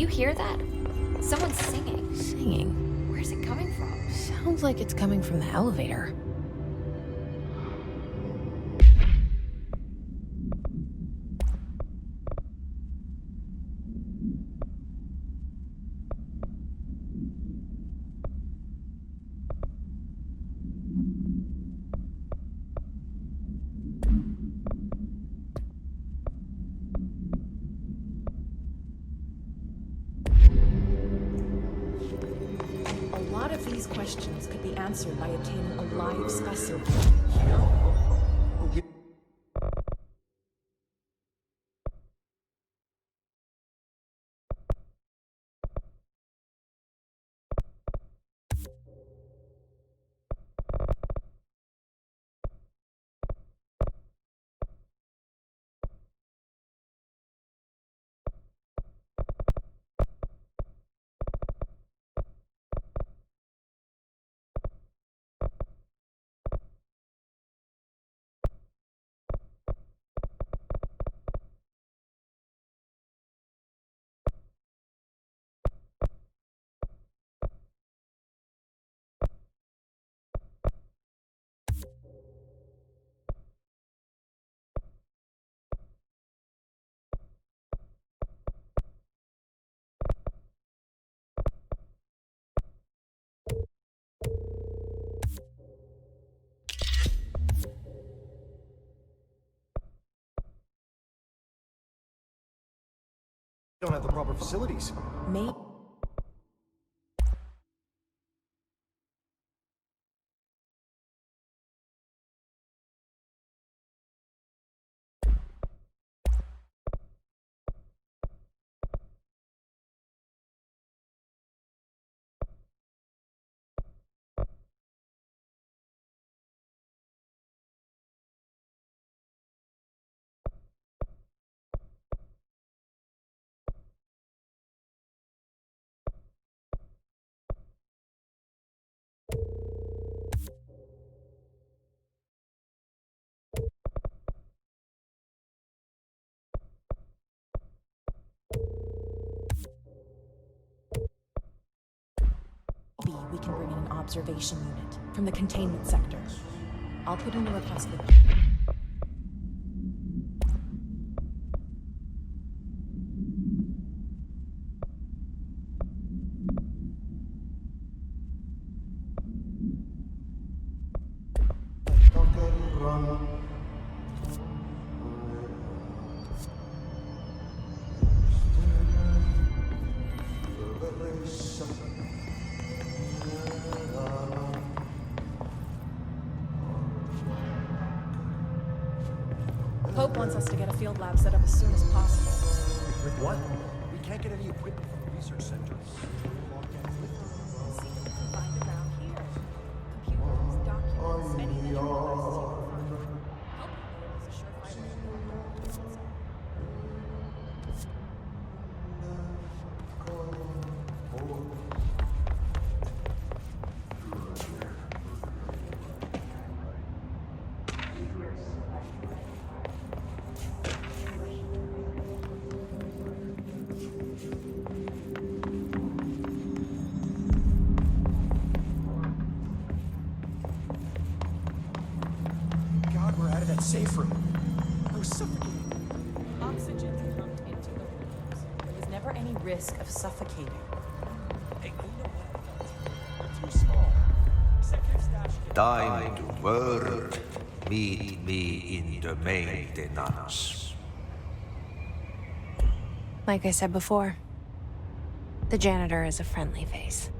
you hear that? Someone's singing. Singing? Where's it coming from? Sounds like it's coming from the elevator. A lot of these questions could be answered by obtaining a live specimen. Don't have the proper facilities. Maybe. We can bring in an observation unit from the containment sector. I'll put in the request with you. Pope wants us to get a field lab set up as soon as possible. With what? We can't get any equipment from the research center. See what you can find around here. Computers, documents, any digital devices you can find. Helping them is a surefire way to go. God, we're out of that safe room. I was suffocating. Oxygen pumped into the rooms. There was never any risk of suffocating. Hey, you know what? Too small. Executive staff should get Time to work. Meet me in the maintenance. Like I said before, the janitor is a friendly face.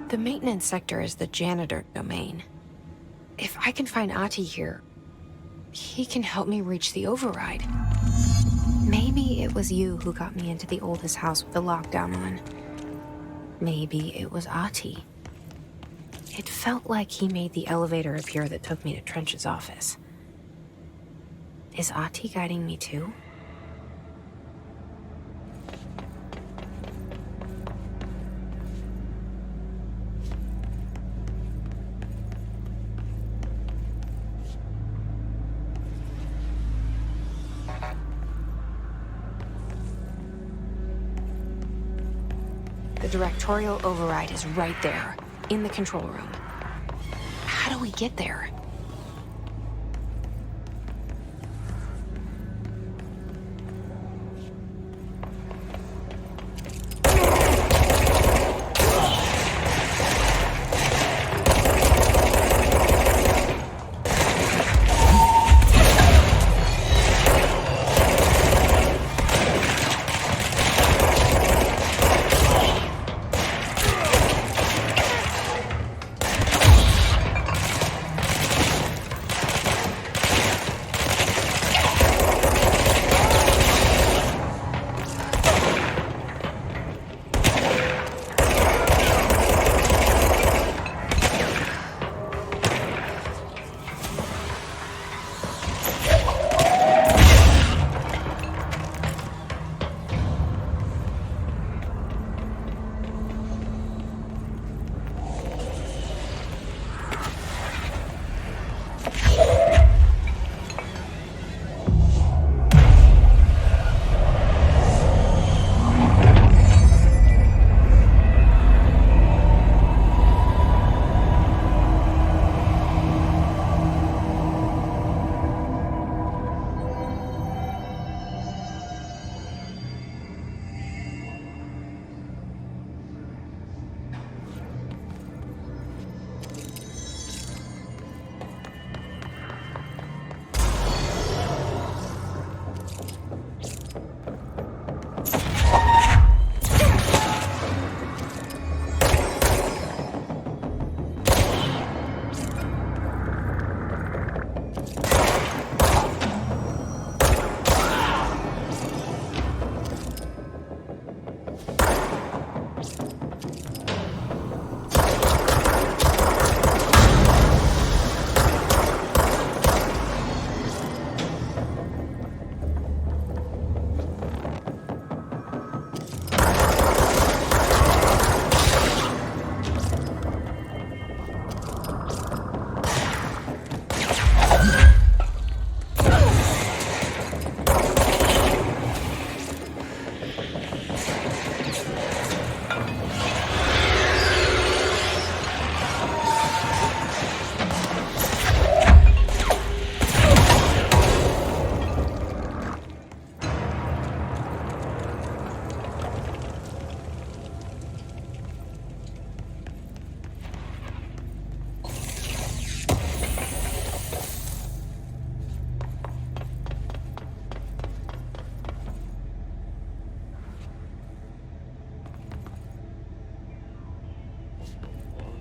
The maintenance sector is the janitor domain. If I can find Ahti here, he can help me reach the override. Maybe Maybe it was you who got me into the oldest house with the lockdown on. Maybe it was Ahti. It felt like he made the elevator appear that took me to Trench's office. Is Ahti guiding me too? The directorial override is right there, in the control room. How do we get there?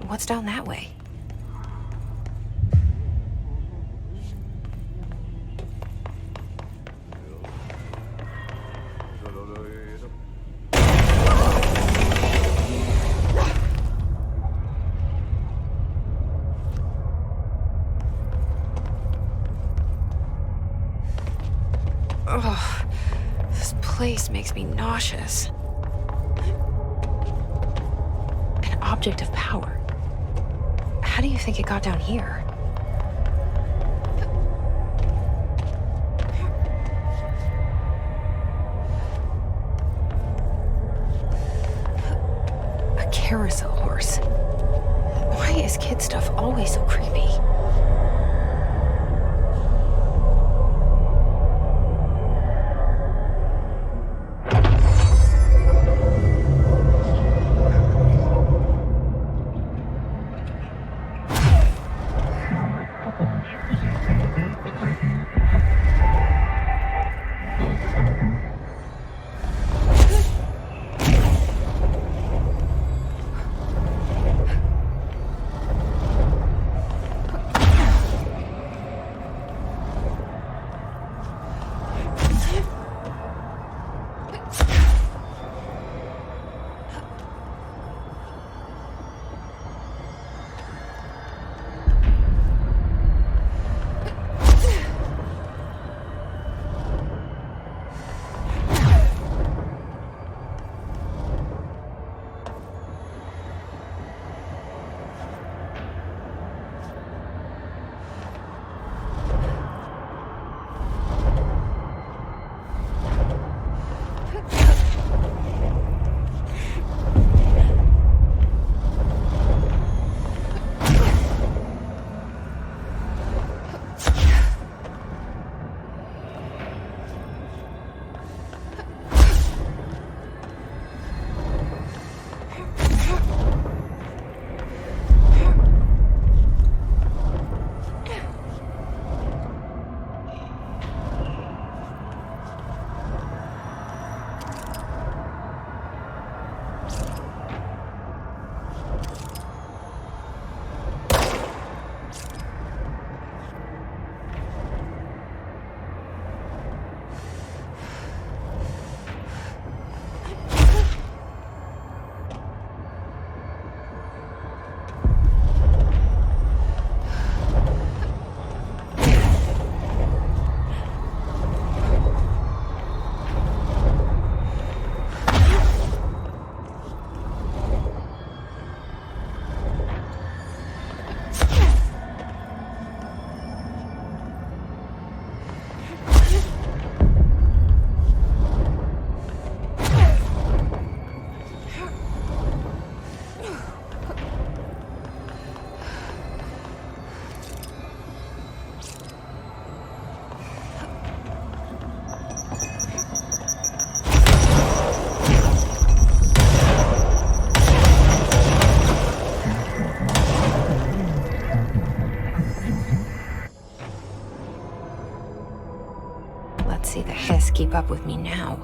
What's down that way? Ugh, this place makes me nauseous. An object of power. How do you think it got down here? A carousel horse. Why is kid stuff always so creepy? see the hiss keep up with me now.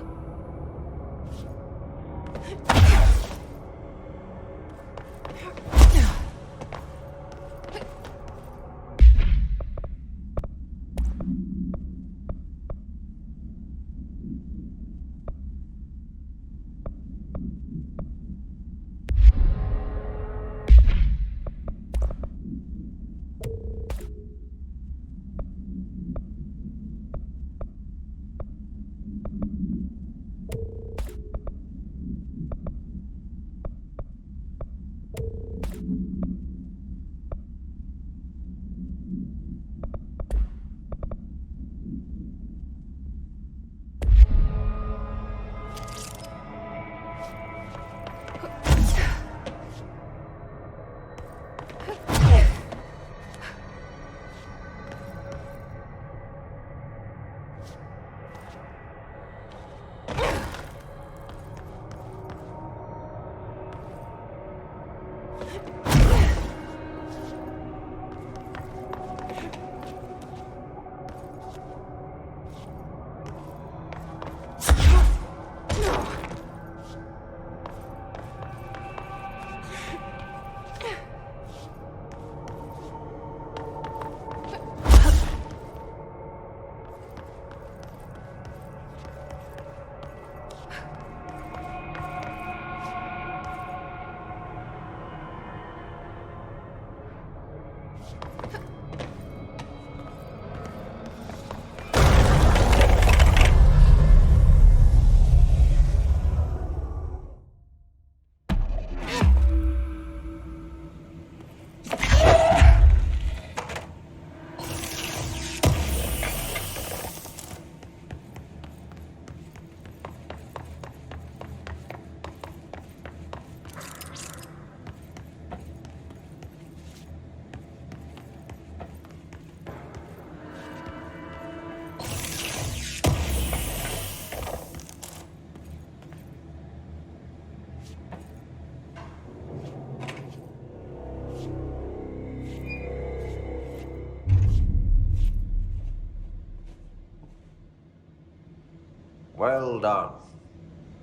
Well done.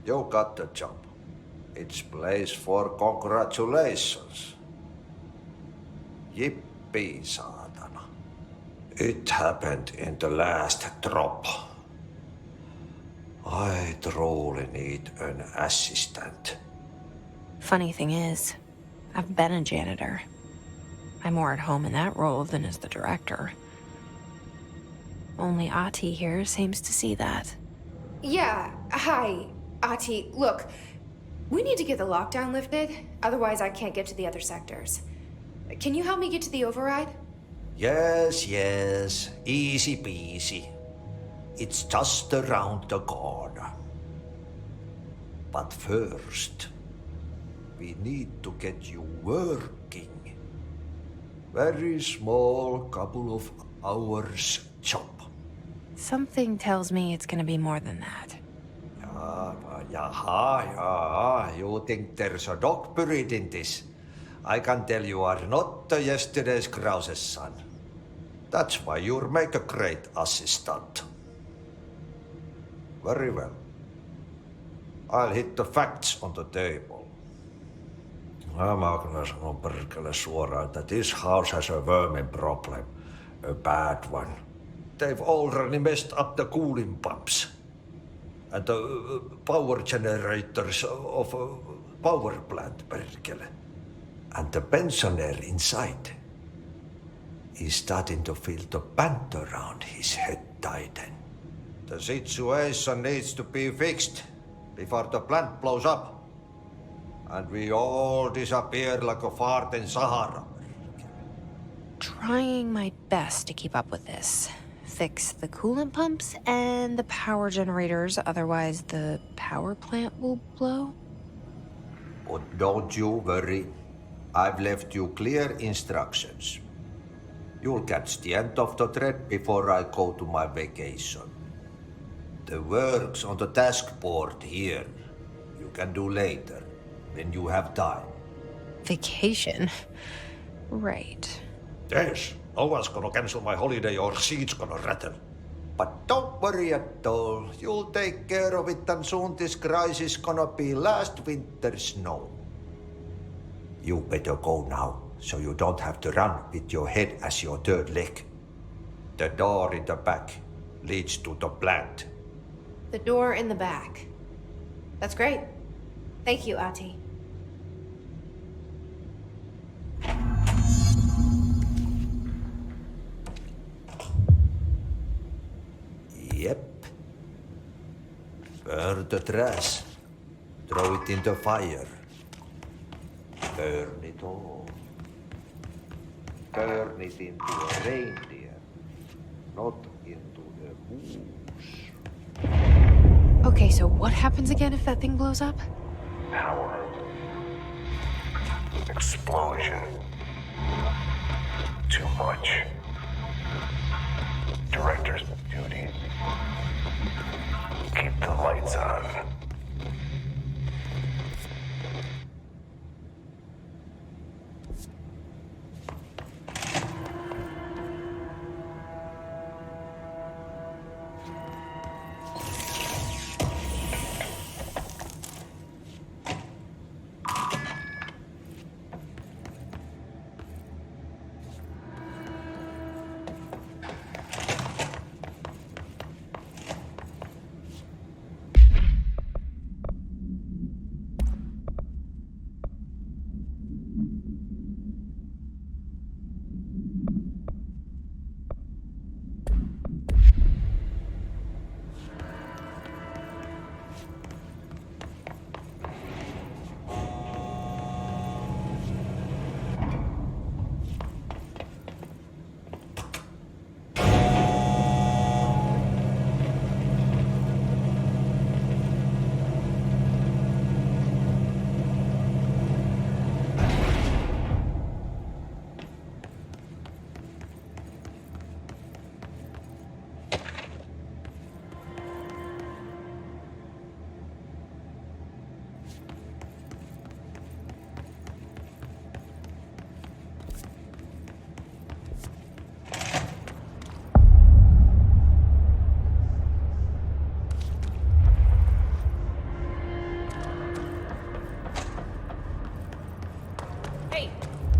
You got the job. It's place for congratulations. Yippee, saatana. It happened in the last drop. I truly need an assistant. Funny thing is, I've been a janitor. I'm more at home in that role than as the director. Only Ahti here seems to see that. Yeah, hi, Ahti. Look, we need to get the lockdown lifted, otherwise I can't get to the other sectors. Can you help me get to the override? Yes, easy peasy. It's just around the corner. But first, we need to get you working. Very small, couple of hours job. Something tells me it's gonna be more than that. You think there's a dog buried in this? I can tell you are not yesterday's Krause's son. That's why you'll make a great assistant. Very well. I'll hit the facts on the table. Mä kyllä sanon perkele suoraan, että this house has a vermin problem. A bad one. They've already messed up the cooling pumps. And the power generators of a power plant, perkele. And the pensioner inside is starting to feel the band around his head tighten. The situation needs to be fixed before the plant blows up. And we all disappear like a fart in Sahara. Trying my best to keep up with this. Fix the coolant pumps and the power generators, otherwise the power plant will blow. But don't you worry. I've left you clear instructions. You'll catch the end of the thread before I go to my vacation. The work's on the task board here. You can do later, when you have time. Vacation? Right. Yes, no one's gonna cancel my holiday or seat's gonna rattle. But don't worry at all. You'll take care of it, and soon this crisis gonna be last winter's snow. You better go now, so you don't have to run with your head as your third leg. The door in the back leads to the plant. The door in the back. That's great. Thank you, Ati. Yep. Burn the trash. Throw it in the fire. Burn it all. Turn it into a reindeer, not into a moose. Okay, so what happens again if that thing blows up? Power. Explosion. Too much. Director's duty. Keep the lights on.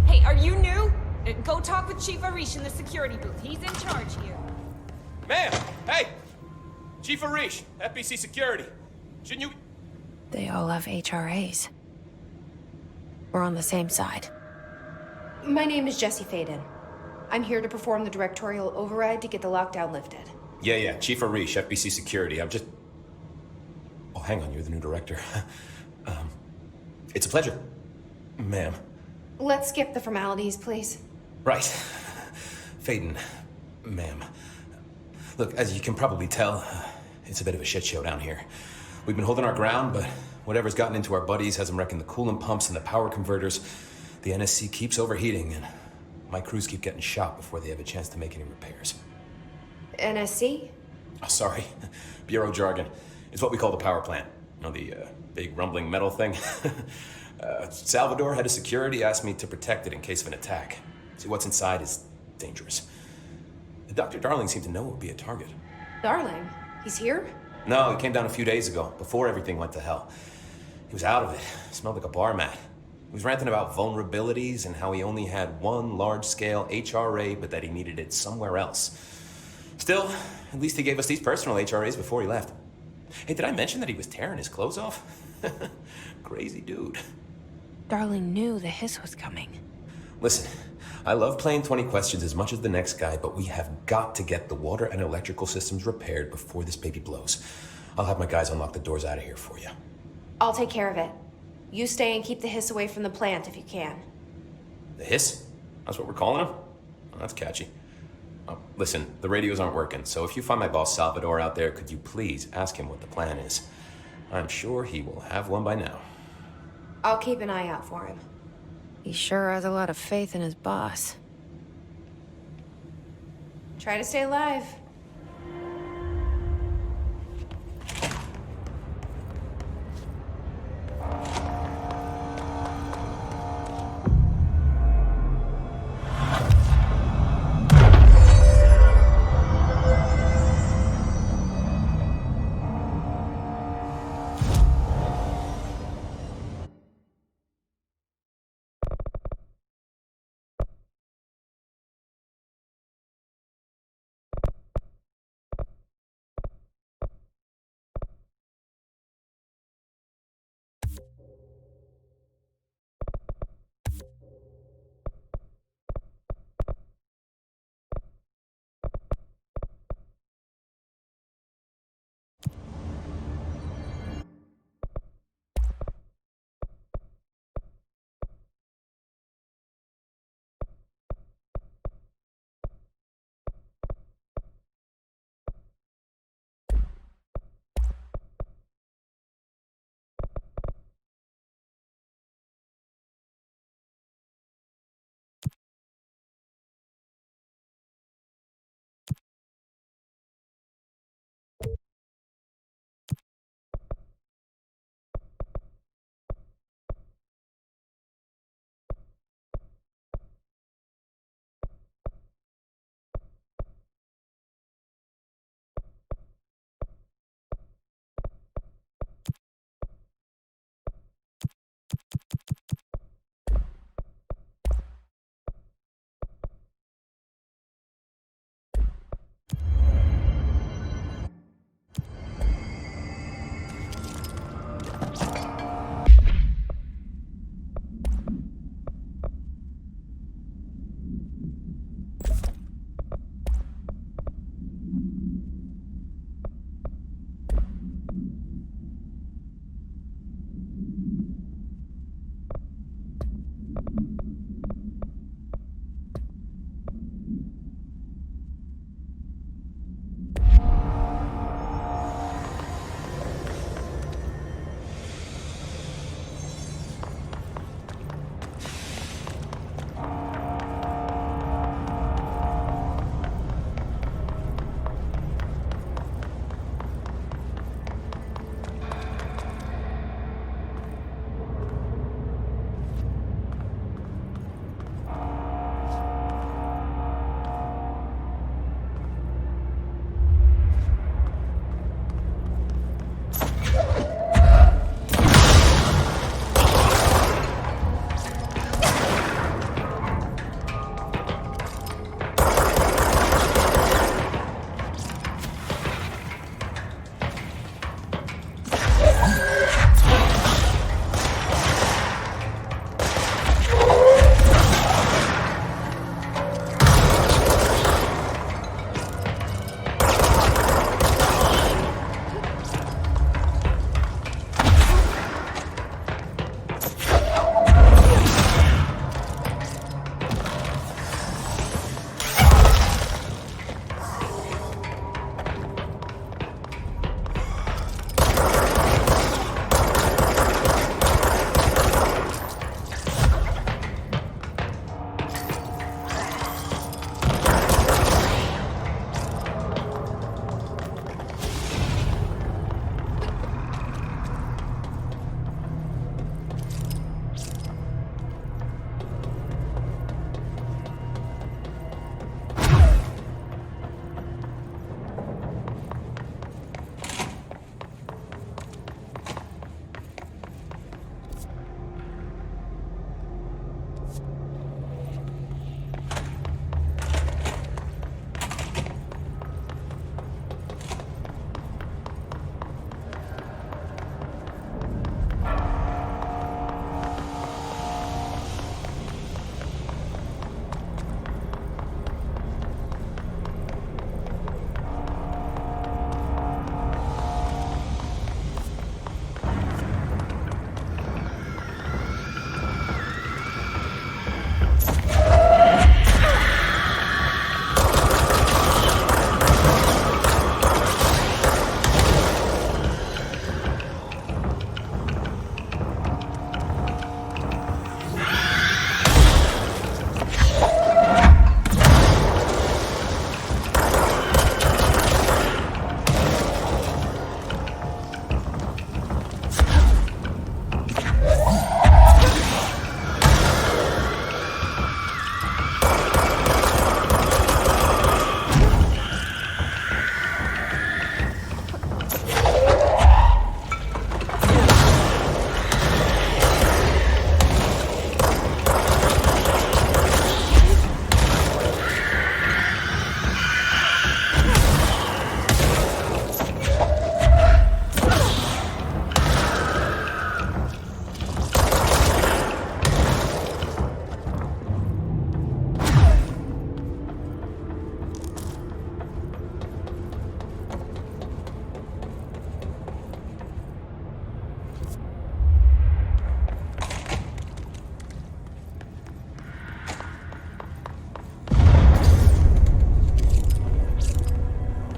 Hey, are you new? Go talk with Chief Arish in the security booth. He's in charge here. Ma'am! Hey! Chief Arish, FBC Security. Shouldn't you... They all have HRAs. We're on the same side. My name is Jesse Faden. I'm here to perform the directorial override to get the lockdown lifted. Yeah, Chief Arish, FBC Security. I'm just... Oh, hang on, you're the new director. It's a pleasure, ma'am. Let's skip the formalities, please. Right. Faden, ma'am. Look, as you can probably tell, it's a bit of a shit show down here. We've been holding our ground, but whatever's gotten into our buddies has them wrecking the coolant pumps and the power converters. The NSC keeps overheating, and my crews keep getting shot before they have a chance to make any repairs. NSC? Oh, sorry. Bureau jargon. It's what we call the power plant. You know, the big rumbling metal thing? Salvador, head of security, asked me to protect it in case of an attack. See, what's inside is dangerous. Dr. Darling seemed to know it would be a target. Darling? He's here? No, he came down a few days ago, before everything went to hell. He was out of it. Smelled like a bar mat. He was ranting about vulnerabilities and how he only had one large-scale HRA, but that he needed it somewhere else. Still, at least he gave us these personal HRAs before he left. Hey, did I mention that he was tearing his clothes off? Crazy dude. Darling knew the hiss was coming. Listen, I love playing 20 questions as much as the next guy, but we have got to get the water and electrical systems repaired before this baby blows. I'll have my guys unlock the doors out of here for you. I'll take care of it. You stay and keep the hiss away from the plant if you can. The hiss? That's what we're calling him? Oh, that's catchy. Oh, listen, the radios aren't working, so if you find my boss Salvador out there, could you please ask him what the plan is? I'm sure he will have one by now. I'll keep an eye out for him. He sure has a lot of faith in his boss. Try to stay alive.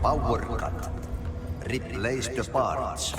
Power cut. Replace the parts.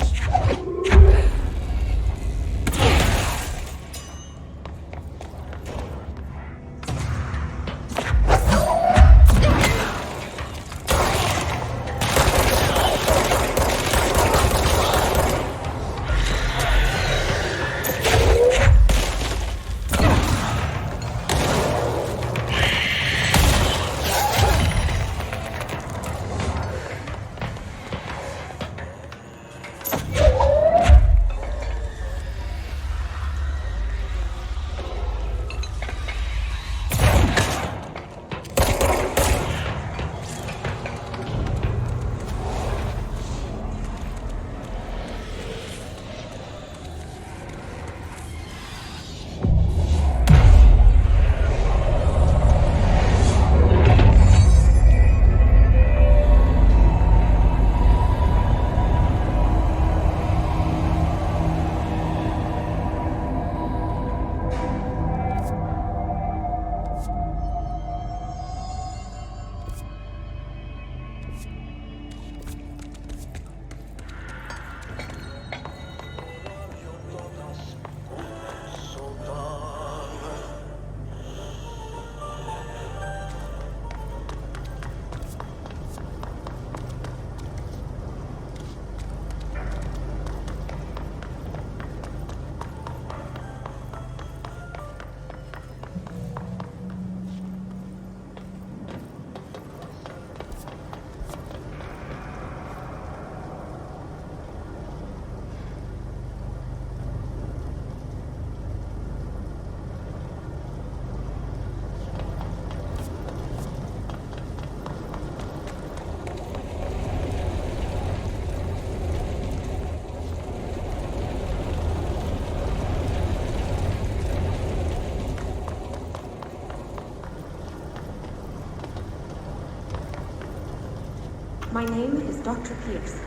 My name is Dr. Pierce.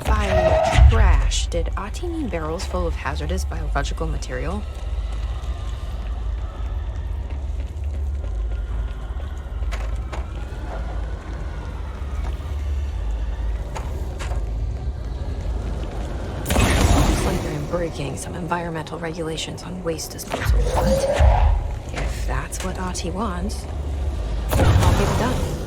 By trash, did Ati mean barrels full of hazardous biological material? Looks like they're breaking some environmental regulations on waste disposal, but if that's what Ati wants, I'll get it done.